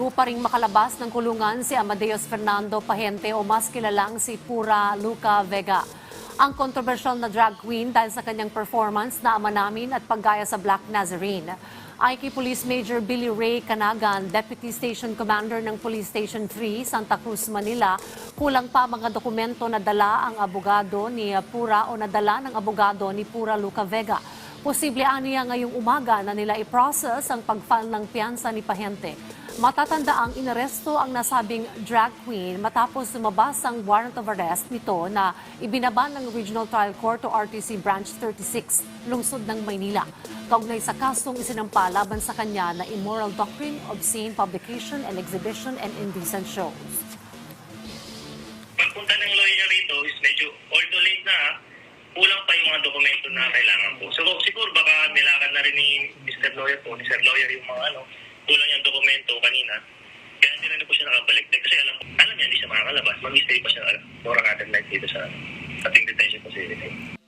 Pa ring makalabas ng kulungan si Amadeus Fernando Pahente o mas kilalang si Pura Luca Vega. Ang kontrobersyal na drag queen dahil sa kanyang performance na ama namin at paggaya sa Black Nazarene. Ay kay Police Major Billy Ray Canagan, Deputy Station Commander ng Police Station 3, Santa Cruz, Manila, kulang pa mga dokumento na dala ang abogado ni Pura o nadala ng abogado ni Pura Luca Vega. Posible aniya ngayong umaga na nila i-process ang pag-file ng piyansa ni Pahente. Matatandaang inaresto ang nasabing drag queen matapos lumabas ang warrant of arrest nito na ibinaba ng Regional Trial Court o RTC Branch 36, lungsod ng Maynila. Kaugnay sa kasong isinampa laban sa kanya na immoral doctrine, obscene publication and exhibition and indecent shows. Pagpunta ng lawyer niya rito is medyo, although late na, kulang pa yung mga dokumento na kailangan po. So siguro baka nilakan na rin ni Mr. Lawyer po, ni Sir Lawyer yung mga kulang yung dokumento kanina. Kaya hindi na po siya nakabalik. Kasi alam niya hindi siya makakalabas. Mag-stay pa siya for another night dito sa ating detention facility.